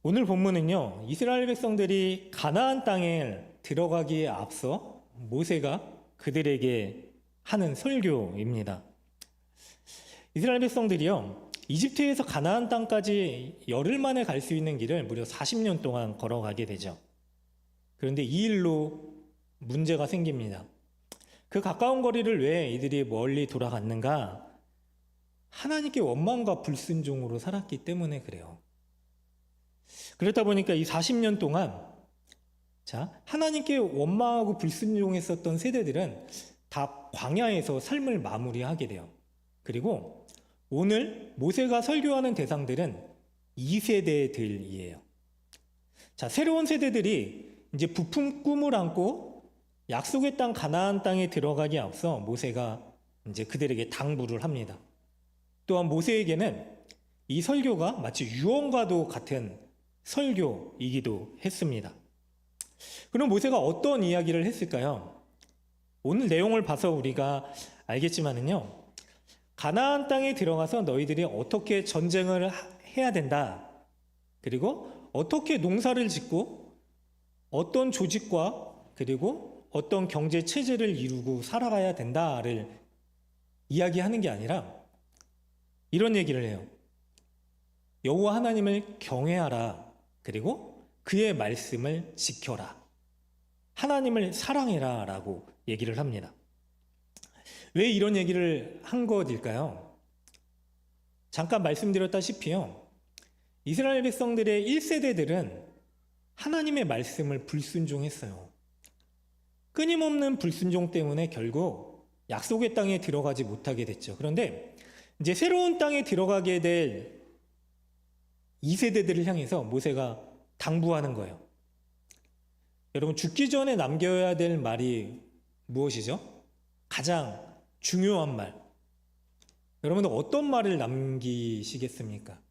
오늘 본문은요, 이스라엘 백성들이 가나안 땅에 들어가기에 앞서 모세가 그들에게 하는 설교입니다. 이스라엘 백성들이요, 이집트에서 가나안 땅까지 열흘 만에 갈 수 있는 길을 무려 40년 동안 걸어가게 되죠. 그런데 이 일로 문제가 생깁니다. 그 가까운 거리를 왜 이들이 멀리 돌아갔는가? 하나님께 원망과 불순종으로 살았기 때문에 그래요. 그렇다 보니까 이 40년 동안 하나님께 원망하고 불순종했었던 세대들은 다 광야에서 삶을 마무리하게 돼요. 그리고 오늘 모세가 설교하는 대상들은 2세대들이에요. 새로운 세대들이 이제 부푼 꿈을 안고 약속의 땅 가나안 땅에 들어가기 앞서 모세가 이제 그들에게 당부를 합니다. 또한 모세에게는 이 설교가 마치 유언과도 같은 설교이기도 했습니다. 그럼 모세가 어떤 이야기를 했을까요? 오늘 내용을 봐서 우리가 알겠지만은요, 가나안 땅에 들어가서 너희들이 어떻게 전쟁을 해야 된다. 그리고 어떻게 농사를 짓고 어떤 조직과 그리고 어떤 경제 체제를 이루고 살아가야 된다를 이야기하는 게 아니라 이런 얘기를 해요. 여호와 하나님을 경외하라. 그리고 그의 말씀을 지켜라. 하나님을 사랑해라 라고 얘기를 합니다. 왜 이런 얘기를 한 것일까요? 잠깐 말씀드렸다시피요, 이스라엘 백성들의 1세대들은 하나님의 말씀을 불순종했어요. 끊임없는 불순종 때문에 결국 약속의 땅에 들어가지 못하게 됐죠. 그런데 이제 새로운 땅에 들어가게 될 2세대들을 향해서 모세가 당부하는 거예요. 여러분, 죽기 전에 남겨야 될 말이 무엇이죠? 가장 중요한 말. 여러분들 어떤 말을 남기시겠습니까?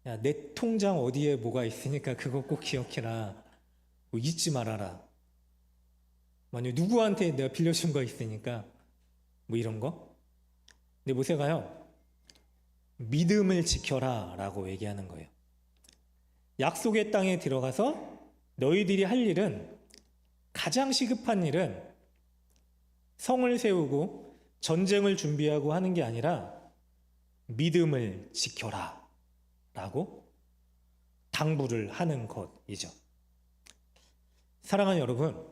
야, 내 통장 어디에 뭐가 있으니까 그거 꼭 기억해라. 뭐 잊지 말아라. 만약 누구한테 내가 빌려준 거 있으니까 뭐 이런 거? 근데 모세가요, 믿음을 지켜라 라고 얘기하는 거예요. 약속의 땅에 들어가서 너희들이 할 일은, 가장 시급한 일은 성을 세우고 전쟁을 준비하고 하는 게 아니라 믿음을 지켜라 라고 당부를 하는 것이죠. 사랑하는 여러분,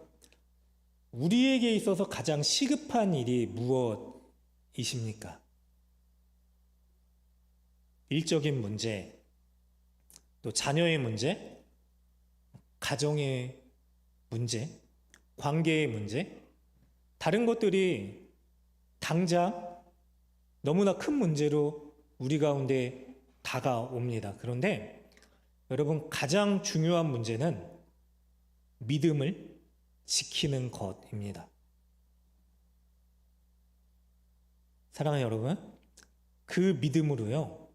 우리에게 있어서 가장 시급한 일이 무엇이십니까? 일적인 문제, 또 자녀의 문제, 가정의 문제, 관계의 문제, 다른 것들이 당장 너무나 큰 문제로 우리 가운데 다가옵니다. 그런데 여러분, 가장 중요한 문제는 믿음을 지키는 것입니다. 사랑하는 여러분, 그 믿음으로요,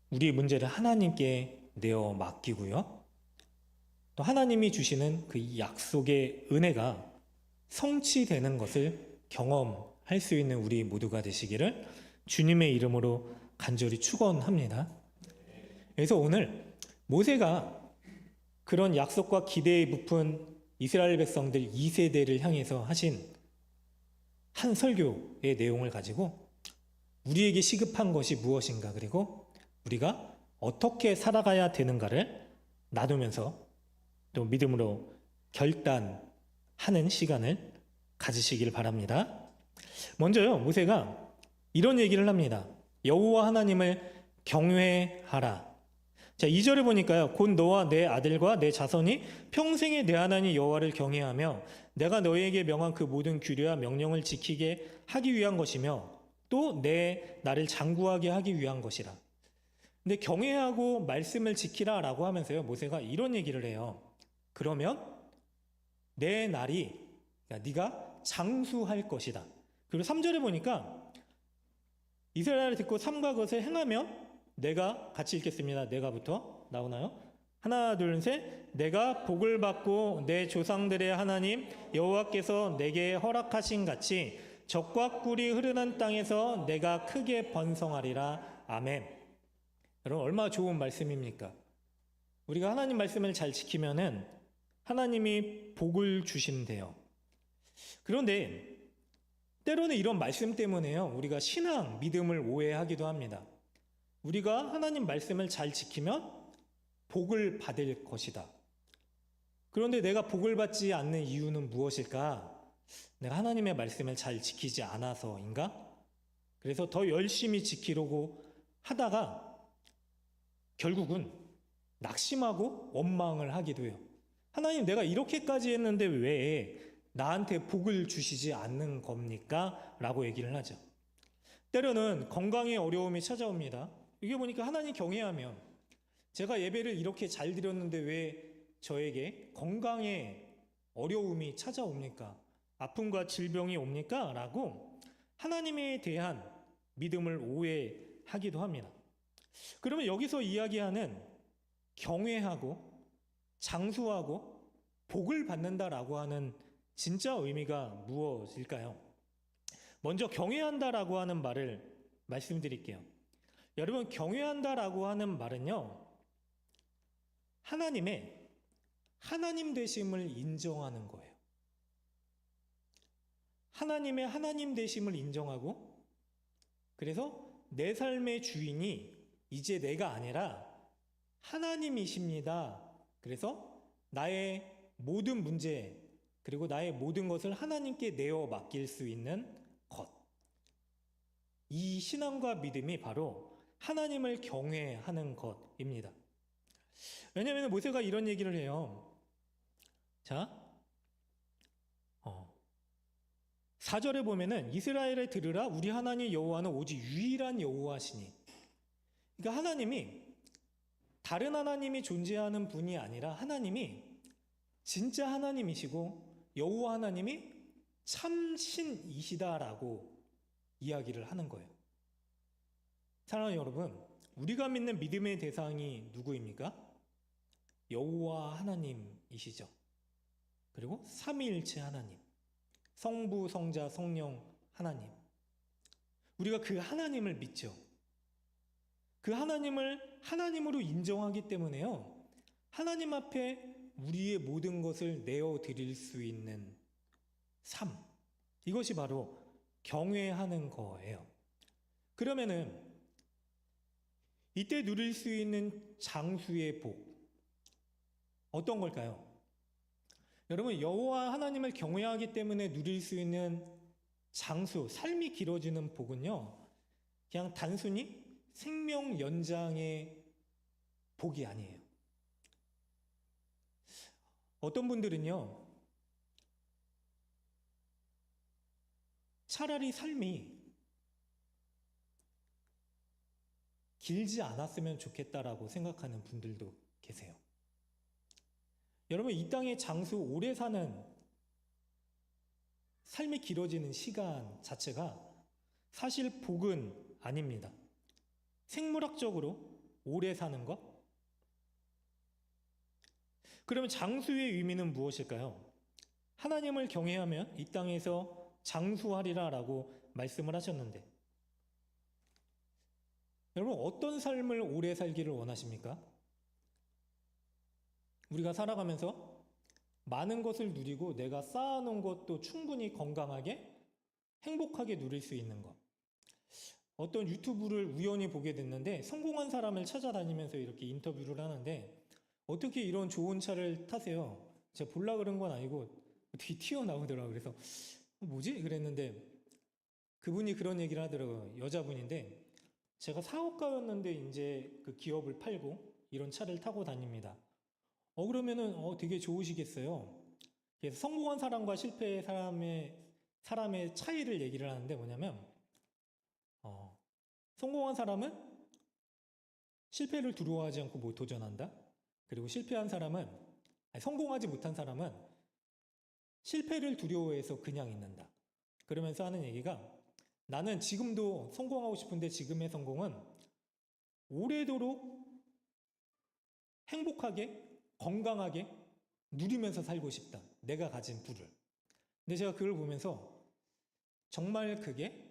우리의 문제를 하나님께 내어 맡기고요, 또 하나님이 주시는 그 약속의 은혜가 성취되는 것을 경험할 수 있는 우리 모두가 되시기를 주님의 이름으로 간절히 축원합니다. 그래서 오늘 모세가 그런 약속과 기대에 부푼 이스라엘 백성들 2세대를 향해서 하신 한 설교의 내용을 가지고 우리에게 시급한 것이 무엇인가, 그리고 우리가 어떻게 살아가야 되는가를 나누면서 또 믿음으로 결단하는 시간을 가지시길 바랍니다. 먼저요, 모세가 이런 얘기를 합니다. 여호와 하나님을 경외하라. 2절에 보니까요, 곧 너와 내 아들과 내 자손이 평생에 내 하나님 여호와를 경외하며 내가 너희에게 명한 그 모든 규례와 명령을 지키게 하기 위한 것이며 또 내 나를 장구하게 하기 위한 것이라. 근데 경외하고 말씀을 지키라 라고 하면서요, 모세가 이런 얘기를 해요. 그러면 내 날이, 네가 장수할 것이다. 그리고 3절에 보니까 이스라엘을 듣고 삼가 그것을 행하면 내가, 같이 읽겠습니다. 내가부터 나오나요? 하나 둘 셋. 내가 복을 받고 내 조상들의 하나님 여호와께서 내게 허락하신 같이 적과 꿀이 흐르는 땅에서 내가 크게 번성하리라. 아멘. 여러분, 얼마나 좋은 말씀입니까? 우리가 하나님 말씀을 잘 지키면은 하나님이 복을 주신대요. 그런데 때로는 이런 말씀 때문에요, 우리가 신앙, 믿음을 오해하기도 합니다. 우리가 하나님 말씀을 잘 지키면 복을 받을 것이다. 그런데 내가 복을 받지 않는 이유는 무엇일까? 내가 하나님의 말씀을 잘 지키지 않아서인가? 그래서 더 열심히 지키려고 하다가 결국은 낙심하고 원망을 하기도 해요. 하나님, 내가 이렇게까지 했는데 왜 나한테 복을 주시지 않는 겁니까? 라고 얘기를 하죠. 때로는 건강에 어려움이 찾아옵니다. 이게 보니까 하나님 경외하면 제가 예배를 이렇게 잘 드렸는데 왜 저에게 건강에 어려움이 찾아옵니까? 아픔과 질병이 옵니까? 라고 하나님에 대한 믿음을 오해하기도 합니다. 그러면 여기서 이야기하는 경외하고 장수하고 복을 받는다라고 하는 진짜 의미가 무엇일까요? 먼저 경외한다라고 하는 말을 말씀드릴게요. 여러분, 경외한다라고 하는 말은요, 하나님의 하나님 되심을 인정하는 거예요. 하나님의 하나님 되심을 인정하고, 그래서 내 삶의 주인이 이제 내가 아니라 하나님이십니다. 그래서 나의 모든 문제, 그리고 나의 모든 것을 하나님께 내어 맡길 수 있는 것. 이 신앙과 믿음이 바로 하나님을 경외하는 것입니다. 왜냐하면 모세가 이런 얘기를 해요. 자, 4절에 보면은 이스라엘에 들으라, 우리 하나님 여호와는 오직 유일한 여호와시니. 그러니까 하나님이 다른 하나님이 존재하는 분이 아니라 하나님이 진짜 하나님이시고 여호와 하나님이 참신이시다라고 이야기를 하는 거예요. 사랑하는 여러분, 우리가 믿는 믿음의 대상이 누구입니까? 여호와 하나님이시죠. 그리고 삼위일체 하나님, 성부, 성자, 성령 하나님. 우리가 그 하나님을 믿죠. 그 하나님을 하나님으로 인정하기 때문에요, 하나님 앞에 우리의 모든 것을 내어드릴 수 있는 삶, 이것이 바로 경외하는 거예요. 그러면은 이때 누릴 수 있는 장수의 복, 어떤 걸까요? 여러분, 여호와 하나님을 경외하기 때문에 누릴 수 있는 장수, 삶이 길어지는 복은요, 그냥 단순히 생명 연장의 복이 아니에요. 어떤 분들은요, 차라리 삶이 길지 않았으면 좋겠다라고 생각하는 분들도 계세요. 여러분, 이 땅의 장수, 오래 사는, 삶이 길어지는 시간 자체가 사실 복은 아닙니다. 생물학적으로 오래 사는 것? 그러면 장수의 의미는 무엇일까요? 하나님을 경외하면 이 땅에서 장수하리라 라고 말씀을 하셨는데, 여러분, 어떤 삶을 오래 살기를 원하십니까? 우리가 살아가면서 많은 것을 누리고 내가 쌓아놓은 것도 충분히 건강하게 행복하게 누릴 수 있는 것. 어떤 유튜브를 우연히 보게 됐는데 성공한 사람을 찾아다니면서 이렇게 인터뷰를 하는데, 어떻게 이런 좋은 차를 타세요? 제가 보려고 그런 건 아니고 어떻게 튀어나오더라고요. 그래서 뭐지? 그랬는데 그분이 그런 얘기를 하더라고요. 여자분인데, 제가 사업가였는데 이제 그 기업을 팔고 이런 차를 타고 다닙니다. 그러면은 되게 좋으시겠어요. 그래서 성공한 사람과 실패의 사람의 차이를 얘기를 하는데, 뭐냐면 성공한 사람은 실패를 두려워하지 않고 뭐 도전한다. 그리고 실패한 사람은, 성공하지 못한 사람은 실패를 두려워해서 그냥 있는다. 그러면서 하는 얘기가, 나는 지금도 성공하고 싶은데 지금의 성공은 오래도록 행복하게 건강하게 누리면서 살고 싶다. 내가 가진 부를. 근데 제가 그걸 보면서 정말 그게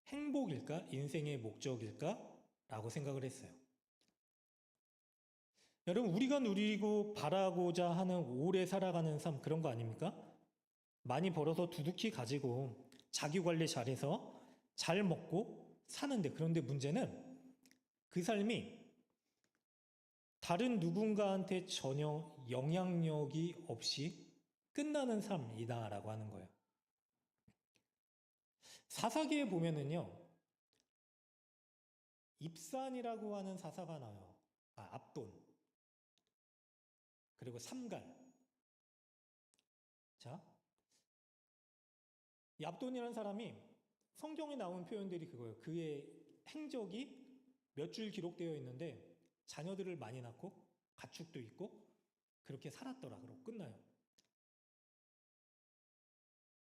행복일까? 인생의 목적일까? 라고 생각을 했어요. 여러분, 우리가 누리고 바라고자 하는 오래 살아가는 삶, 그런 거 아닙니까? 많이 벌어서 두둑히 가지고 자기 관리 잘해서 잘 먹고 사는데, 그런데 문제는 그 삶이 다른 누군가한테 전혀 영향력이 없이 끝나는 삶이다라고 하는 거예요. 사사기에 보면은요, 입산이라고 하는 사사가 나와요. 압돈. 그리고 삼갈. 자, 이 압돈이라는 사람이 성경에 나온 표현들이 그거예요. 그의 행적이 몇 줄 기록되어 있는데 자녀들을 많이 낳고 가축도 있고 그렇게 살았더라. 그러고 끝나요.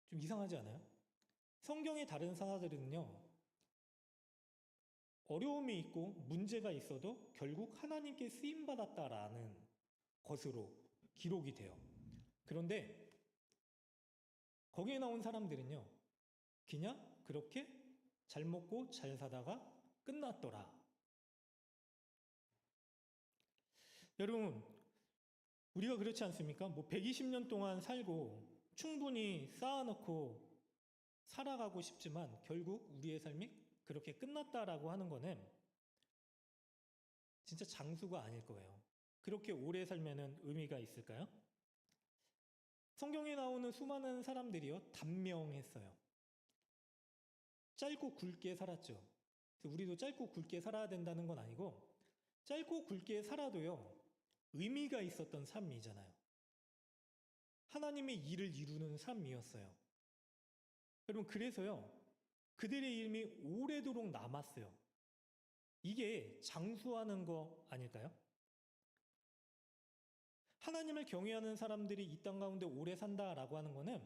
좀 이상하지 않아요? 성경의 다른 사사들은요, 어려움이 있고 문제가 있어도 결국 하나님께 쓰임받았다라는 것으로 기록이 돼요. 그런데 거기에 나온 사람들은요, 그냥 그렇게 잘 먹고 잘 사다가 끝났더라. 여러분, 우리가 그렇지 않습니까? 뭐 120년 동안 살고 충분히 쌓아놓고 살아가고 싶지만 결국 우리의 삶이 그렇게 끝났다라고 하는 거는 진짜 장수가 아닐 거예요. 그렇게 오래 살면은 의미가 있을까요? 성경에 나오는 수많은 사람들이요, 단명했어요. 짧고 굵게 살았죠. 그래서 우리도 짧고 굵게 살아야 된다는 건 아니고, 짧고 굵게 살아도요, 의미가 있었던 삶이잖아요. 하나님의 일을 이루는 삶이었어요. 여러분, 그래서요, 그들의 이름이 오래도록 남았어요. 이게 장수하는 거 아닐까요? 하나님을 경외하는 사람들이 이 땅 가운데 오래 산다라고 하는 거는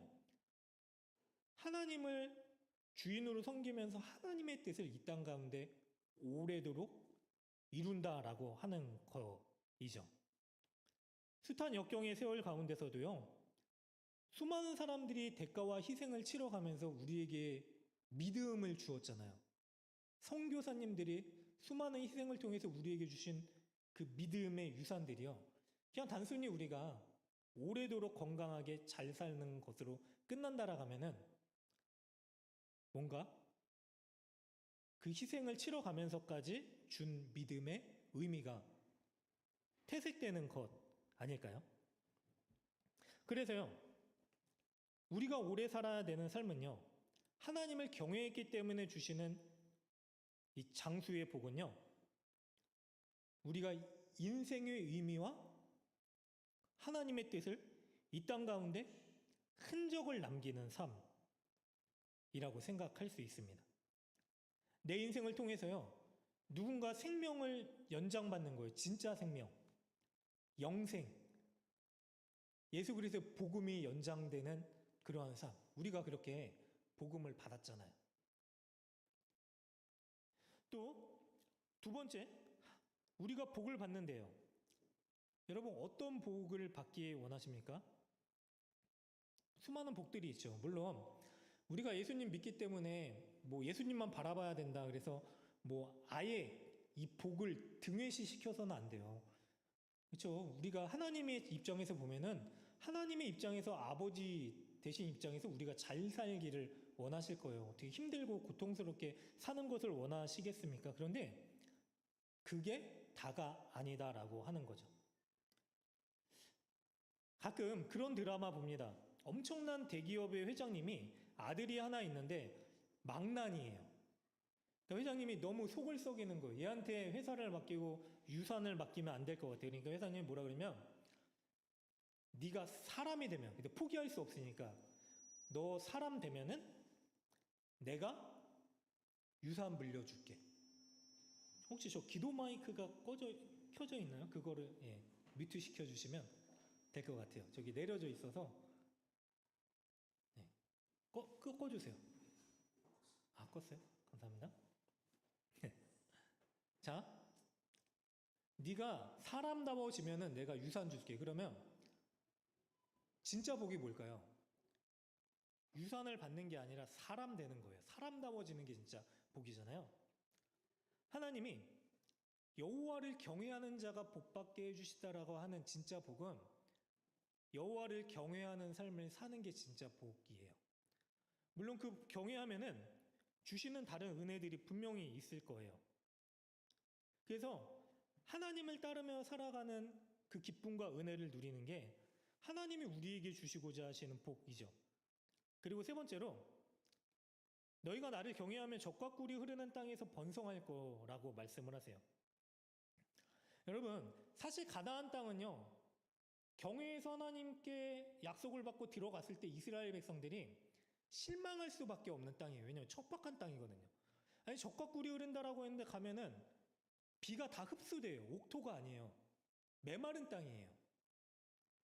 하나님을 주인으로 섬기면서 하나님의 뜻을 이 땅 가운데 오래도록 이룬다라고 하는 거이죠. 숱한 역경의 세월 가운데서도요, 수많은 사람들이 대가와 희생을 치러가면서 우리에게 믿음을 주었잖아요. 선교사님들이 수많은 희생을 통해서 우리에게 주신 그 믿음의 유산들이요, 그냥 단순히 우리가 오래도록 건강하게 잘 사는 것으로 끝난다라고 하면은 뭔가 그 희생을 치러가면서까지 준 믿음의 의미가 퇴색되는 것 아닐까요? 그래서요, 우리가 오래 살아야 되는 삶은요, 하나님을 경외했기 때문에 주시는 이 장수의 복은요, 우리가 인생의 의미와 하나님의 뜻을 이 땅 가운데 흔적을 남기는 삶이라고 생각할 수 있습니다. 내 인생을 통해서요, 누군가 생명을 연장받는 거예요. 진짜 생명, 영생, 예수 그리스도의 복음이 연장되는 그러한 삶. 우리가 그렇게 복음을 받았잖아요. 또 두 번째, 우리가 복을 받는데요, 여러분 어떤 복을 받기 원하십니까? 수많은 복들이 있죠. 물론 우리가 예수님 믿기 때문에 뭐 예수님만 바라봐야 된다, 그래서 뭐 아예 이 복을 등회시시켜서는 안 돼요. 그렇죠? 우리가 하나님의 입장에서 보면은 하나님의 입장에서 아버지 되신 입장에서 우리가 잘 살기를 원하실 거예요. 어떻게 힘들고 고통스럽게 사는 것을 원하시겠습니까? 그런데 그게 다가 아니다라고 하는 거죠. 가끔 그런 드라마 봅니다. 엄청난 대기업의 회장님이 아들이 하나 있는데 망난이에요. 그러니까 회장님이 너무 속을 썩이는 거예요. 얘한테 회사를 맡기고 유산을 맡기면 안 될 것 같아요. 그러니까 회장님이 뭐라 그러면, 네가 사람이 되면, 근데 포기할 수 없으니까, 너 사람 되면은 내가 유산 물려줄게. 혹시 저 기도 마이크가 켜져 있나요? 그거를 뮤트 시켜주시면 될 것 같아요. 저기 내려져 있어서 꺼주세요. 껐어요? 감사합니다. 자, 네가 사람다워지면은 내가 유산 줄게. 그러면 진짜 복이 뭘까요? 유산을 받는 게 아니라 사람 되는 거예요. 사람다워지는 게 진짜 복이잖아요. 하나님이 여호와를 경외하는 자가 복받게 해주시다라고 하는 진짜 복은 여호와를 경외하는 삶을 사는 게 진짜 복이에요. 물론 그 경외하면은 주시는 다른 은혜들이 분명히 있을 거예요. 그래서 하나님을 따르며 살아가는 그 기쁨과 은혜를 누리는 게 하나님이 우리에게 주시고자 하시는 복이죠. 그리고 세 번째로 너희가 나를 경외하면 젖과 꿀이 흐르는 땅에서 번성할 거라고 말씀을 하세요. 여러분, 사실 가나안 땅은요, 경외해서 하나님께 약속을 받고 들어갔을 때 이스라엘 백성들이 실망할 수밖에 없는 땅이에요. 왜냐하면 척박한 땅이거든요. 아니, 젖과 꿀이 흐른다라고 했는데 가면은 비가 다 흡수돼요. 옥토가 아니에요. 메마른 땅이에요.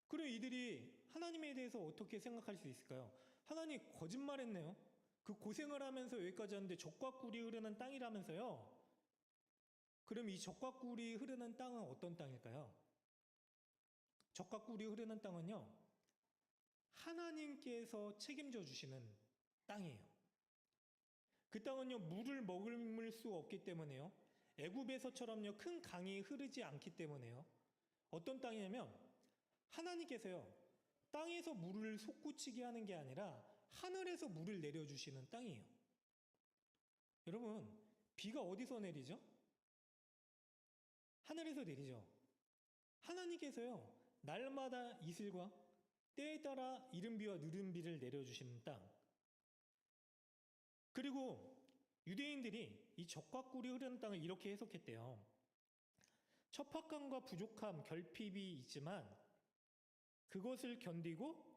그럼 이들이 하나님에 대해서 어떻게 생각할 수 있을까요? 하나님 거짓말했네요. 그 고생을 하면서 여기까지 왔는데 젖과 꿀이 흐르는 땅이라면서요. 그럼 이 젖과 꿀이 흐르는 땅은 어떤 땅일까요? 젖과 꿀이 흐르는 땅은요, 하나님께서 책임져 주시는 땅이에요. 그 땅은요, 물을 머금을 수 없기 때문에요. 애굽에서처럼요, 큰 강이 흐르지 않기 때문에요. 어떤 땅이냐면 하나님께서요, 땅에서 물을 솟구치게 하는 게 아니라 하늘에서 물을 내려주시는 땅이에요. 여러분, 비가 어디서 내리죠? 하늘에서 내리죠. 하나님께서요, 날마다 이슬과 때에 따라 이른 비와 느린 비를 내려주시는 땅. 그리고 유대인들이 이 젖과 꿀이 흐르는 땅을 이렇게 해석했대요. 척박함과 부족함, 결핍이 있지만 그것을 견디고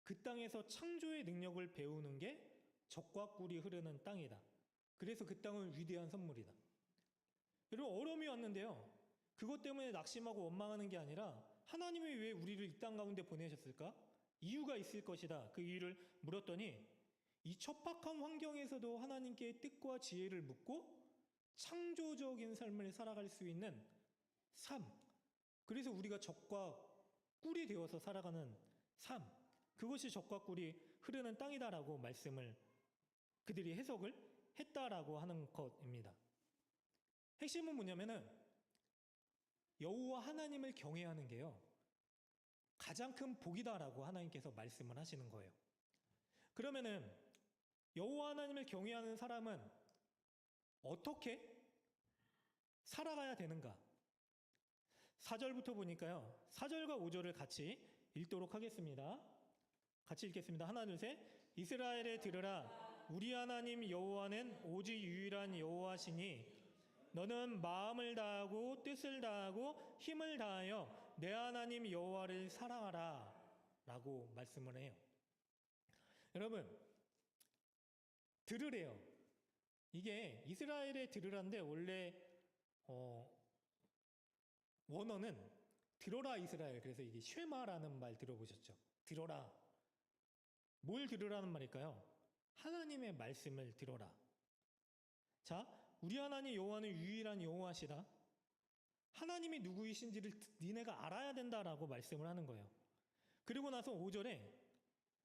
그 땅에서 창조의 능력을 배우는 게 젖과 꿀이 흐르는 땅이다. 그래서 그 땅은 위대한 선물이다. 여러분, 어려움이 왔는데요, 그것 때문에 낙심하고 원망하는 게 아니라 하나님이 왜 우리를 이 땅 가운데 보내셨을까? 이유가 있을 것이다. 그 이유를 물었더니 이 척박한 환경에서도 하나님께 뜻과 지혜를 묻고 창조적인 삶을 살아갈 수 있는 삶. 그래서 우리가 젖과 꿀이 되어서 살아가는 삶. 그것이 젖과 꿀이 흐르는 땅이다라고 말씀을 그들이 해석을 했다라고 하는 것입니다. 핵심은 뭐냐면은 여호와 하나님을 경외하는 게요, 가장 큰 복이다라고 하나님께서 말씀을 하시는 거예요. 그러면은 여호와 하나님을 경외하는 사람은 어떻게 살아가야 되는가? 4절부터 보니까요, 4절과 5절을 같이 읽도록 하겠습니다. 같이 읽겠습니다. 하나, 둘, 셋. 이스라엘에 들으라. 우리 하나님 여호와는 오직 유일한 여호와시니 너는 마음을 다하고 뜻을 다하고 힘을 다하여 내 하나님 여호와를 사랑하라 라고 말씀을 해요. 여러분, 들으래요. 이게 이스라엘에 들으라인데 원래 원어는 들어라 이스라엘. 그래서 이게 쉐마라는 말 들어보셨죠? 들어라. 뭘 들으라는 말일까요? 하나님의 말씀을 들어라. 자, 우리 하나님 여호와는 유일한 여호와시라. 하나님이 누구이신지를 니네가 알아야 된다라고 말씀을 하는 거예요. 그리고 나서 5절에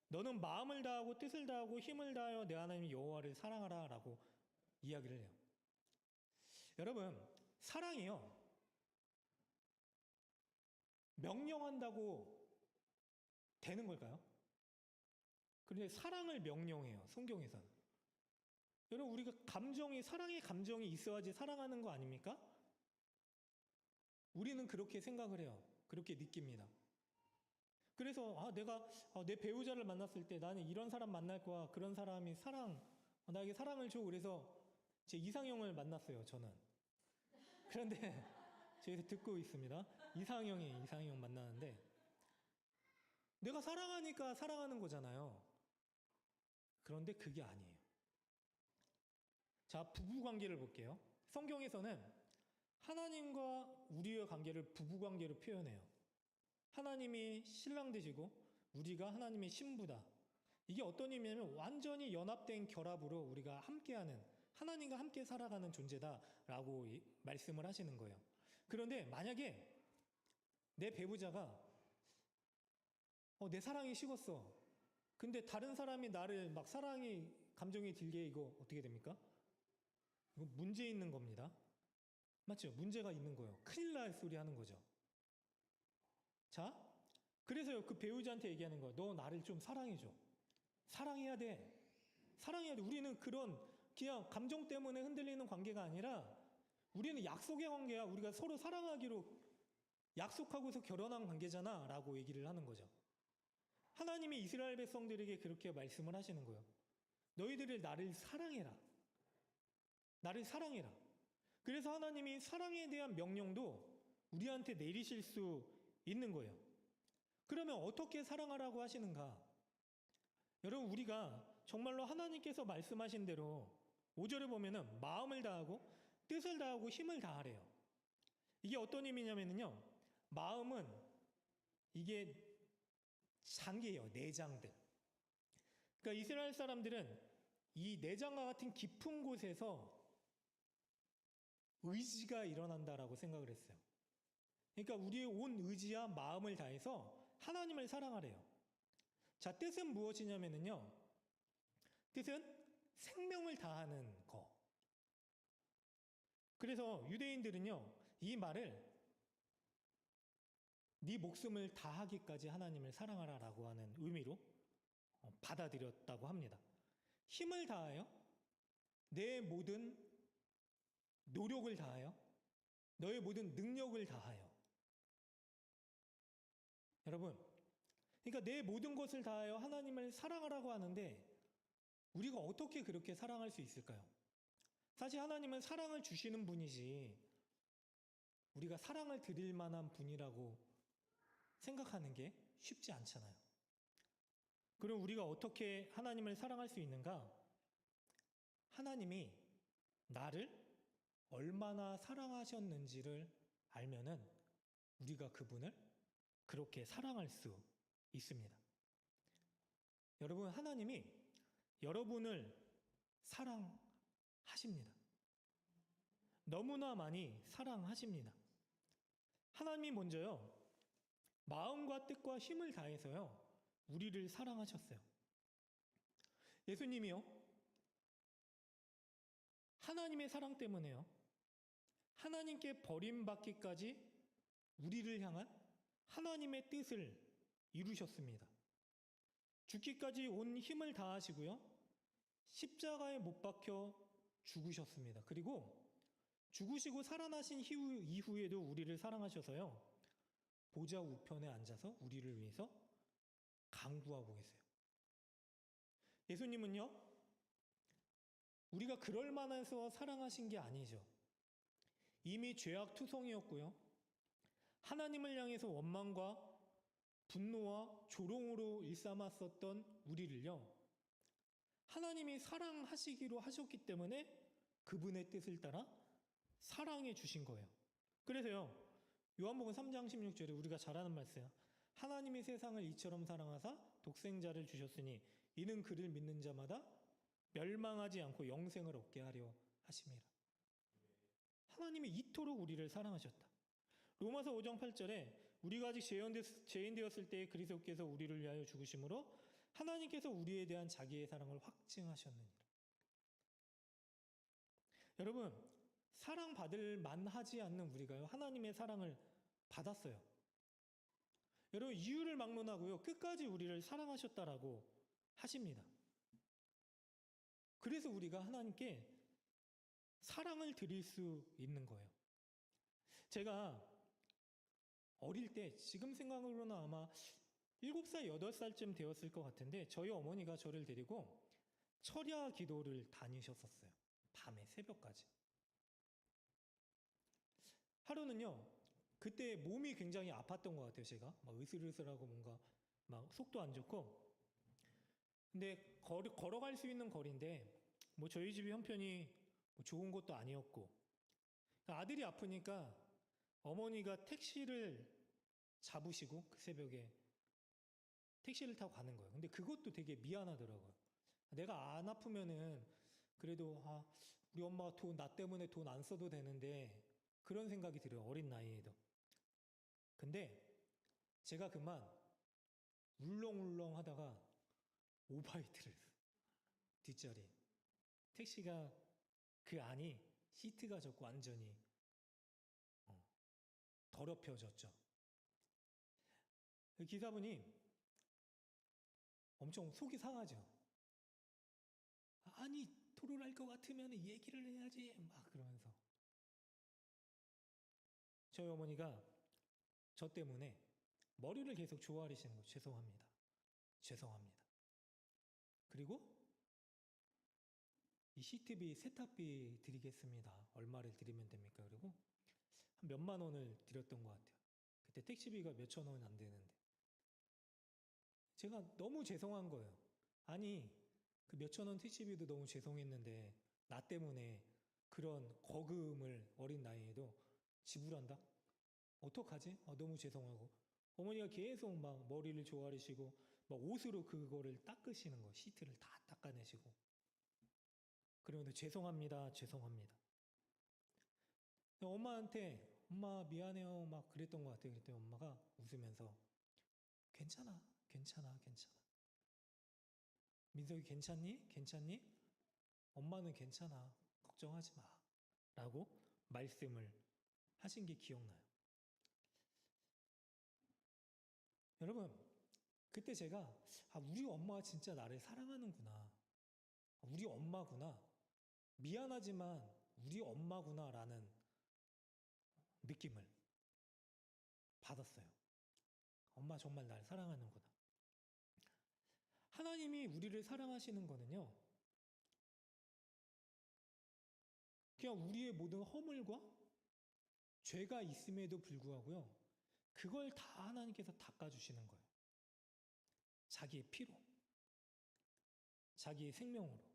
너는 마음을 다하고 뜻을 다하고 힘을 다하여 내 하나님 여호와를 사랑하라 라고 이야기를 해요. 여러분, 사랑이요, 명령한다고 되는 걸까요? 그런데 사랑을 명령해요, 성경에서는. 여러분, 우리가 사랑의 감정이 있어야지 사랑하는 거 아닙니까? 우리는 그렇게 생각을 해요. 그렇게 느낍니다. 그래서 내가 내 배우자를 만났을 때 나는 이런 사람 만날 거야. 그런 사람이 나에게 사랑을 줘. 그래서 제 이상형을 만났어요, 저는. 그런데 제가 듣고 있습니다. 이상형 만나는데 내가 사랑하니까 사랑하는 거잖아요. 그런데 그게 아니에요. 자, 부부 관계를 볼게요. 성경에서는 하나님과 우리의 관계를 부부 관계로 표현해요. 하나님이 신랑 되시고 우리가 하나님의 신부다. 이게 어떤 의미냐면 완전히 연합된 결합으로 우리가 함께하는, 하나님과 함께 살아가는 존재다라고 말씀을 하시는 거예요. 그런데 만약에 내 배우자가 내 사랑이 식었어. 근데 다른 사람이 나를 막 감정이 들게, 이거 어떻게 됩니까? 이거 문제 있는 겁니다. 맞죠? 문제가 있는 거예요. 큰일 날 소리 하는 거죠. 자, 그래서요, 그 배우자한테 얘기하는 거예요. 너 나를 좀 사랑해줘. 사랑해야 돼. 사랑해야 돼. 우리는 그런 그냥 감정 때문에 흔들리는 관계가 아니라 우리는 약속의 관계야. 우리가 서로 사랑하기로 약속하고서 결혼한 관계잖아. 라고 얘기를 하는 거죠. 하나님이 이스라엘 백성들에게 그렇게 말씀을 하시는 거예요. 너희들을 나를 사랑해라. 나를 사랑해라. 그래서 하나님이 사랑에 대한 명령도 우리한테 내리실 수 있는 거예요. 그러면 어떻게 사랑하라고 하시는가? 여러분, 우리가 정말로 하나님께서 말씀하신 대로 5절에 보면은 마음을 다하고 뜻을 다하고 힘을 다하래요. 이게 어떤 의미냐면요. 마음은 이게 장기예요. 내장들. 그러니까 이스라엘 사람들은 이 내장과 같은 깊은 곳에서 의지가 일어난다라고 생각을 했어요. 그러니까 우리의 온 의지와 마음을 다해서 하나님을 사랑하래요. 자, 뜻은 무엇이냐면요. 뜻은 생명을 다하는 거. 그래서 유대인들은요, 이 말을 네 목숨을 다하기까지 하나님을 사랑하라라고 하는 의미로 받아들였다고 합니다. 힘을 다하여 내 모든 노력을 다하여 너의 모든 능력을 다하여. 여러분, 그러니까 내 모든 것을 다하여 하나님을 사랑하라고 하는데 우리가 어떻게 그렇게 사랑할 수 있을까요? 사실 하나님은 사랑을 주시는 분이지 우리가 사랑을 드릴 만한 분이라고 생각하는 게 쉽지 않잖아요. 그럼 우리가 어떻게 하나님을 사랑할 수 있는가? 하나님이 나를 얼마나 사랑하셨는지를 알면은 우리가 그분을 그렇게 사랑할 수 있습니다. 여러분, 하나님이 여러분을 사랑하십니다. 너무나 많이 사랑하십니다. 하나님이 먼저요, 마음과 뜻과 힘을 다해서요, 우리를 사랑하셨어요. 예수님이요, 하나님의 사랑 때문에요, 하나님께 버림받기까지 우리를 향한 하나님의 뜻을 이루셨습니다. 죽기까지 온 힘을 다하시고요, 십자가에 못 박혀 죽으셨습니다. 그리고 죽으시고 살아나신 이후에도 우리를 사랑하셔서요, 보좌 우편에 앉아서 우리를 위해서 간구하고 계세요. 예수님은요, 우리가 그럴 만해서 사랑하신 게 아니죠. 이미 죄악투성이었고요, 하나님을 향해서 원망과 분노와 조롱으로 일삼았었던 우리를요, 하나님이 사랑하시기로 하셨기 때문에 그분의 뜻을 따라 사랑해 주신 거예요. 그래서요, 요한복음 3장 16절에 우리가 잘 아는 말씀, 하나님이 세상을 이처럼 사랑하사 독생자를 주셨으니 이는 그를 믿는 자마다 멸망하지 않고 영생을 얻게 하려 하심이라. 하나님이 이토록 우리를 사랑하셨다. 로마서 5장 8절에 우리가 아직 죄인 되었을 때에 그리스도께서 우리를 위하여 죽으심으로 하나님께서 우리에 대한 자기의 사랑을 확증하셨느니라. 여러분, 사랑받을 만하지 않는 우리가요, 하나님의 사랑을 받았어요. 여러분, 이유를 막론하고요, 끝까지 우리를 사랑하셨다라고 하십니다. 그래서 우리가 하나님께 사랑을 드릴 수 있는 거예요. 제가 어릴 때, 지금 생각으로는 아마 7살, 8살쯤 되었을 것 같은데 저희 어머니가 저를 데리고 철야 기도를 다니셨었어요. 밤에 새벽까지. 하루는요, 그때 몸이 굉장히 아팠던 것 같아요. 제가 막 으슬으슬하고 뭔가 막 속도 안 좋고, 근데 걸어갈 수 있는 거리인데 뭐 저희 집이 형편이 뭐 좋은 것도 아니었고, 아들이 아프니까 어머니가 택시를 잡으시고 그 새벽에 택시를 타고 가는 거예요. 근데 그것도 되게 미안하더라고요. 내가 안 아프면은 그래도 우리 엄마가 나 때문에 돈 안 써도 되는데, 그런 생각이 들어요. 어린 나이에도. 근데 제가 그만 울렁울렁 하다가 오바이트를, 뒷자리 택시가 그 안이 시트가 졌고 완전히 더럽혀졌죠. 그 기사분이 엄청 속이 상하죠. 아니, 토론할 것 같으면 얘기를 해야지. 막 그러면서. 저희 어머니가 저 때문에 머리를 계속 조아리시는 거 죄송합니다. 죄송합니다. 그리고 이 CTV 세탁비 드리겠습니다. 얼마를 드리면 됩니까? 그리고 한 몇만 원을 드렸던 것 같아요. 그때 택시비가 몇천 원이 안 되는데. 제가 너무 죄송한 거예요. 아니, 그 몇천 원 택시비도 너무 죄송했는데 나 때문에 그런 거금을 어린 나이에도 지불한다? 어떡하지? 너무 죄송하고. 어머니가 계속 막 머리를 조아리시고 막 옷으로 그거를 닦으시는 거, 시트를 다 닦아내시고. 그러면서 죄송합니다, 죄송합니다. 엄마한테 엄마 미안해요 막 그랬던 것 같아요. 그랬더니 엄마가 웃으면서 괜찮아, 괜찮아, 괜찮아. 민석이 괜찮니? 괜찮니? 엄마는 괜찮아. 걱정하지 마. 라고 말씀을 하신 게 기억나요. 여러분, 그때 제가 우리 엄마가 진짜 나를 사랑하는구나. 우리 엄마구나. 미안하지만 우리 엄마구나 라는 느낌을 받았어요. 엄마 정말 날 사랑하는구나. 하나님이 우리를 사랑하시는 거는요, 그냥 우리의 모든 허물과 죄가 있음에도 불구하고요, 그걸 다 하나님께서 닦아주시는 거예요. 자기의 피로, 자기의 생명으로.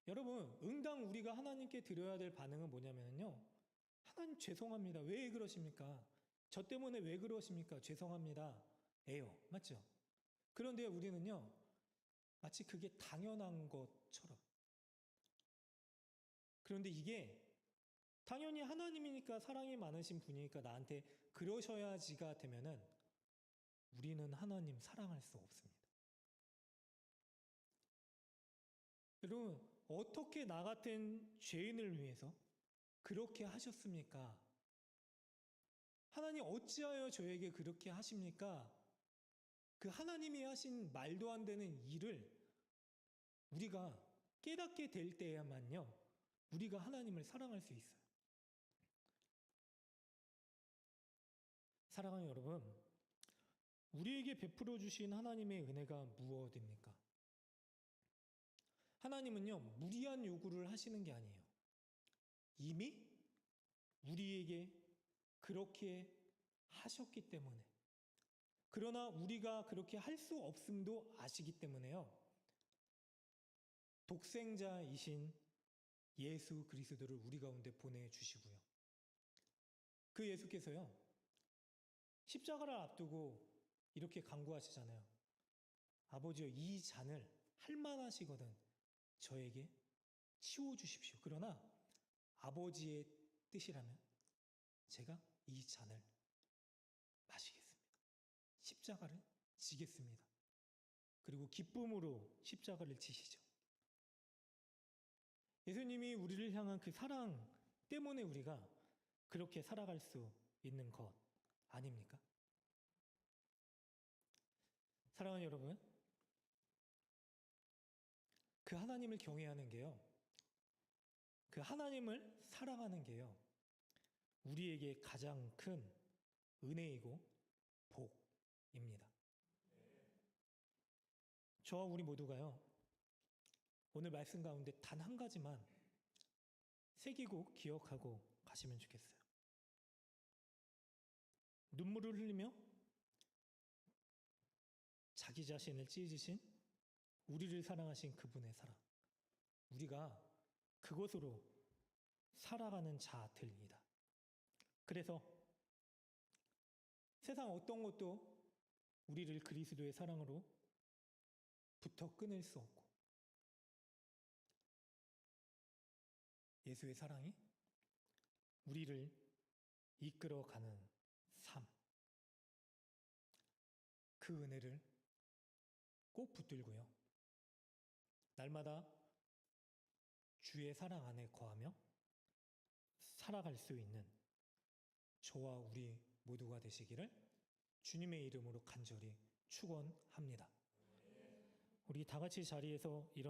여러분, 응당 우리가 하나님께 드려야 될 반응은 뭐냐면요, 하나님 죄송합니다. 왜 그러십니까? 저 때문에 왜 그러십니까? 죄송합니다. 에요. 맞죠? 그런데 우리는요, 마치 그게 당연한 것처럼. 그런데 이게 당연히 하나님이니까 사랑이 많으신 분이니까 나한테 그러셔야지가 되면은 우리는 하나님 사랑할 수 없습니다. 여러분, 어떻게 나 같은 죄인을 위해서 그렇게 하셨습니까? 하나님 어찌하여 저에게 그렇게 하십니까? 그 하나님이 하신 말도 안 되는 일을 우리가 깨닫게 될 때야만요, 우리가 하나님을 사랑할 수 있어요. 사랑하는 여러분, 우리에게 베풀어 주신 하나님의 은혜가 무엇입니까? 하나님은요, 무리한 요구를 하시는 게 아니에요. 이미 우리에게 그렇게 하셨기 때문에, 그러나 우리가 그렇게 할 수 없음도 아시기 때문에요, 독생자이신 예수 그리스도를 우리 가운데 보내주시고요. 그 예수께서요, 십자가를 앞두고 이렇게 간구하시잖아요. 아버지여, 이 잔을 할만하시거든 저에게 치워주십시오. 그러나 아버지의 뜻이라면 제가 이 잔을 마시겠습니다. 십자가를 지겠습니다. 그리고 기쁨으로 십자가를 지시죠. 예수님이 우리를 향한 그 사랑 때문에 우리가 그렇게 살아갈 수 있는 것 아닙니까? 사랑하는 여러분, 그 하나님을 경외하는 게요, 그 하나님을 사랑하는 게요, 우리에게 가장 큰 은혜이고 복입니다. 저와 우리 모두가요, 오늘 말씀 가운데 단 한 가지만 새기고 기억하고 가시면 좋겠어요. 눈물을 흘리며 자기 자신을 찢으신 우리를 사랑하신 그분의 사랑, 우리가 그것으로 살아가는 자들이다. 그래서 세상 어떤 것도 우리를 그리스도의 사랑으로 부터 끊을 수 없고, 예수의 사랑이 우리를 이끌어가는 삶, 그 은혜를 꼭 붙들고요, 날마다 주의 사랑 안에 거하며 살아갈 수 있는 저와 우리 모두가 되시기를 주님의 이름으로 간절히 축원합니다. 우리 다 같이 자리에서 일어나